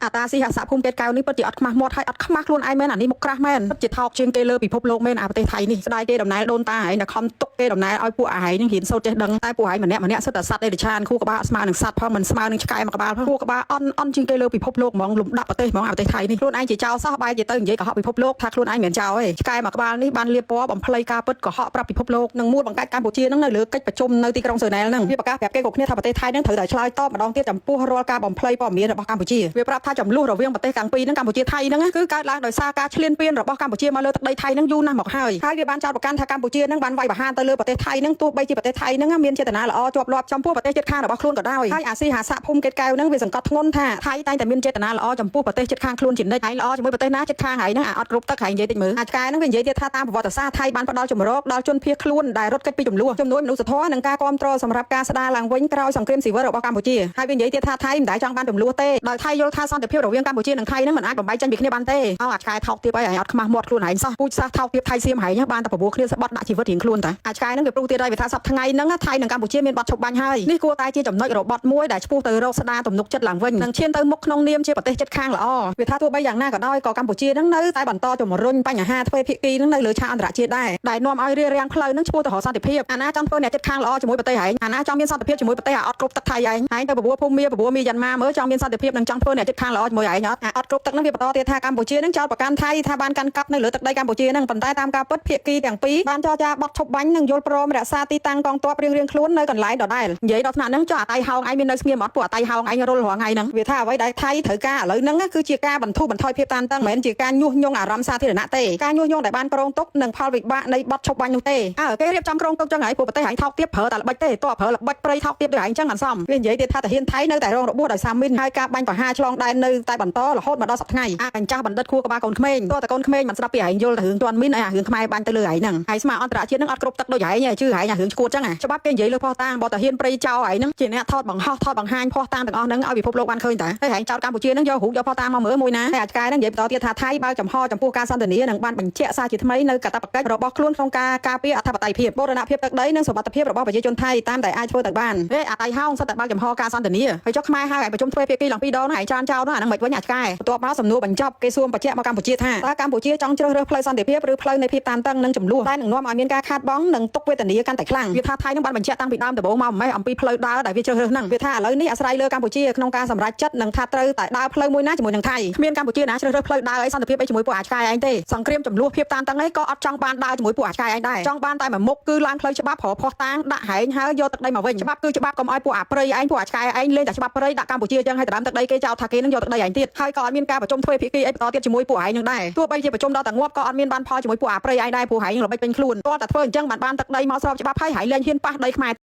อาตาสิหาสะพุ่มเกตกาวนี่ปฏิอัดขมาหมดให้อัดขมาล้วนไอแมนอันนี้มุกกระแมนจิตทอกเชียงเกลือปีพบโลกแมนอาประเทศไทยนี่สได้เกดำนายโดนตาหายนะคอมตกเกดำนายเอาผู้หายยังเห็นโซเจดังใต้ผู้หายเหมือนเนี้ยสุดแต่สัตว์ได้ดิชานคู่กับบ้าสมาหนึ่งสัตว์เพราะมันสมาหนึ่งชกายมากบ้าคู่กับบ้าออนเชียงเกลือปีพบโลกมองหลุมดับประเทศมองอาประเทศไทยนี่ล้วนไอจีเจ้าซาใบจีเตอร์ยิ่งกับเขาปีพบโลกทักล้วนไอเหมือนเจ้าเอ้ชกายมากบ้านี่บ้านเรียบปอบอมพลายกาเปิดกับเขาปรับปีพบโลกนังมูดบังการการบุชีนั่งในหรือกิจประชุมในตีกรองเสนอนั่งพี่ปากกาแบบเกกเนี่ยทำประเทศไทยนั่งถือแต่ชลายต้อมาดองเตี้ยจำปูรัวกาบอมพลายปอมเมียរបស់កម្ពុជាវាប្រាប់ថាចំនួនរវាងប្រទេសទាំងពីរហ្នឹងកម្ពុជាថៃហ្នឹងគឺកើតឡើងដោយសារការឈ្លានពានរបស់កម្ពុជាមកលើទឹកដីថៃហ្នឹងយូរណាស់មកហើយវាបានចោទប្រកាន់ថាកម្ពុជាហ្នឹងបានវាយប្រហារទៅលើប្រទេសថៃហ្នឹងទោះបីជាប្រទេសថៃហ្នឹងមានចេតនាល្អជាប់លាប់ចំពោះប្រទេសជិតខាងរបស់ខ្លួនក៏ដោយហើយអាស៊ីហាស័កភូមិកេតកែវហ្នឹងវាសង្កត់ធ្ងន់ថាថៃតែងតែមានចេតនាល្អចំពោះប្រទេសជិតខាងខ្លួនជានិច្ចហើយល្អជាមួយប្រទេសណាជិតខាងហើយហ្នឹងអត់គ្រប់ទឹកហើយនិយាយតិចមើលអាចកែហ្នឹងវានិយាយទៀតថាតាមប្រវត្តិសាស្ត្រថៃបានផ្ដល់ជំរកដល់ជនភៀសខ្លួនដែលរត់គេចពីចំនួនមនុស្សធម៌និងការគ្រប់គ្រងសម្រាប់ការស្ដារឡើងវិញក្រោយសង្គ្រាមស៊ីវិលរបស់កម្ពុជាហើយវានិយាយទៀតថាថៃមិនដែលចង់បានចំនួនទេដោយថៃយល់ថាសន្តិភាពរវាងកម្ពុជានិងថៃហ្នឹងមិនអាចបំបីចេញពីគ្នាបានទេអាចកែថោកទៀតអីអត់ខ្មាស់មាត់ខ្លួនឯងសោះពូជសាសថោកទៀតថៃសៀមហើយបានតែប្រពោះគ្នាស្បត់ដាក់ជីវិតរៀងខ្លួនតាអាចកែហ្នឹងវាព្រុសទៀតហើយវាថាសប្តាហ៍ថ្ងៃហ្នឹងថៃនិងកម្ពុជាមានបទឈប់បាញ់ហើយនេះគួរតែជាចំណុចរបត់មួយដែលឆ្ពោះទៅរកស្ដារទំនុកចិត្តឡើងវិញនិងឈានទៅមុខក្នុងនាមជាប្រទេសជិតខាងល្អវាថាទោះបីយ៉ាងណាក៏ដោយក៏កម្ពុជាហ្នឹងនៅតែបន្តជំរុញបញ្ហាទ្វេភាគីហ្នឹងនៅលើឆាកអន្តរជាតិដែរដែលនាំឲ្យរារាំងផ្លូវហ្នឹងឆ្ពោះទៅរកសន្តិភាពអាណាចង់ធ្វើអ្នកជិតខាងល្អជាមួយប្រទេសឯងអាណាចង់មានសន្តិភាពជាមួយប្រទេសអត់គ្រប់ទឹកថៃឯងទៅបបួភូមិបបួមីយ៉ាន់ម៉ាមើលចង់មានសន្តិភាពនិងចង់ធ្វើអ្នកជិតខាងល្អជាមួយឯងអត់គ្រប់ទឹកហ្នឹងវាបន្តទៀតថាកម្ពុជាហ្នឹងចោទប្រកាន់ថៃថាបានកាន់កាប់នៅលើទឹកដីកម្ពុជាហ្នឹងប៉ុន្តែតាមការពិតភាគីទាំងពីរបានចរចាបត់ឈប់បាញ់និងយល់ព្រមរក្សាទីតាំងកងទ័ពរៀងខ្លួននៅកន្លែងដដែលនិយាយដល់ថ្នាក់ហ្នឹងចុះអាតៃហោងឯងមាននៅស្ងៀមអត់ពួកអាតៃហោងឯងរុលរងថ្ងៃហ្នឹងវាថាអ្វីដែលថៃត្រូវការឥឡូវហ្នឹងគឺជាការបន្ធូរបន្ថយភាពតានតឹងមិនមែនជាការញុះញង់អារម្មណ៍សាធារណៈទេការញុះញង់ដែលបានប្រងទុកនិងផលវិបាកនៃបត់ឈប់បាញ់នោះទេគេរៀបចំក្រុងទុកចឹងហើយពួកប្រទេសឯងថោកទៀតប្រើតែល្បិចទេតើប្រើល្បិចព្រៃថោកទៀតដូចឯងចឹងអត់សមវានិយាយទៀតថាតាហ៊ានថៃនៅតែរងរបួសដោយសារមីនហើយការបាញ់ប្រហារឆ្លងដែននៅតែបន្តរហូតមកដល់សប្តាហ៍ថ្ងៃកញ្ចាស់បណ្ឌិតខួរក្បាលកូនក្មេងតើតើកូនក្មេងមិនស្ដាប់ពីឯងយល់តែរឿងទាន់មីនឯរឿងខ្មែរបាញ់ទៅលើឯងហ្នឹងហើយស្មាអន្តរជាតិហ្នឹងអត់គ្រប់ទឹកដូចឯងជឿឯងរឿងឈួតចឹងច្បាប់គេនិយាយលើផោះតាងបើតាហ៊ានព្រៃចោលឯងហ្នឹងជាអ្នកថតបង្ហោះថតបង្ហាញផោះតាងទាំងអស់ហ្នឹងឲ្យពិភពលោកបានឃើញតើហើយឯងចោតកម្ពុជាហ្នឹងយករូបយកផោះតាងមកមើលមួយណាហើយអាចកែហ្នឹងនិយាយបន្តទៀតថាថៃបើកចំហចំពោះការសន្ទនានិងបានបញ្ជាក់សារជាថ្មីនៅកាតព្វកិច្ចរបស់ខ្លួនក្នុងការការពារអធិបតេយ្យភាពបូរណភាពទឹកដីនិងសុវត្ថិភាពរបស់ប្រជាជនថៃតាមតែអាចធ្វើទៅបានអាតៃហោងសិតតែបើកចំហការសន្ទនាហើយចុះខ្មែរហើយឯងប្រជុំធ្វើភាគីឡើងពីរដងហ្នឹងឯងច្រើនចោលហ្នឹងអាហ្នឹងមិនវិញអាចកែបន្ទាប់មកសំណួរបញ្ចប់គេសួរបញ្ជាក់មកកម្ពុជាថាតើកម្ពុជាចង់ជ្រើសរើសផ្លូវសន្តិភាពឬផ្លូវនៃភាពតានតឹងនិងចំនួនតែនឹងនាំឲ្យមានការខាតបង់និងទុក្ខវេទនាកាន់តែខ្លាំងវាថាថៃនឹងបានបញ្ជាក់តាំងពីដើមដំបូងមកមិនអំពីផ្លូវដើរដែលវាជ្រើសរើសហ្នឹងវាថាឥឡូវនេះអាស្រ័យលើកម្ពុជាក្នុងការសម្រេចចិត្តនិងថាត្រូវតែដើរផ្លូវមួយណាជាមួយនឹងថៃគ្មានកម្ពុជាណាជ្រើសរើសផ្លូវដើរឲ្យសន្តិភាពជាមួយពួកអាចកែឯងទេសង្គ្រាមចំនួនភាពតានតឹងឯងក៏អត់ចង់បានដើរជាមួយពួកអាចកែឯងដែរចង់បានតែមួយមុខគឺឡើងផ្លូវច្បាប់ប្រផោះតាងដាក់ហែងហើយយកទឹកដីមកវិញច្បាប់គឺច្បាប់កុំឲ្យពួកអាព្រៃឯងពួកអាចកែឯងលេងតែច្បាប់ព្រៃដាក់កម្ពុជាអញ្ចឹងឲ្យដណ្ដើមទឹកដីគេចោទថាគេនឹងយកទឹកដីឯងទៀតហើយក៏អត់មានការប្រជុំធ្វើភាគីអីបន្តទៀតជាមួយពួកឯងនឹងដែរទោះបីជាប្រជុំដល់តែងាប់ក៏អត់មានបានផលជាមួយពួកអាព្រៃឯងដែរពួកឯងល្បិចពេញខ្លួនតើតែធ្វើអញ្ចឹងបានទឹកដីមកស្របច្បាប់ហើយលែងហ៊ានប៉ះដីខ្មែរ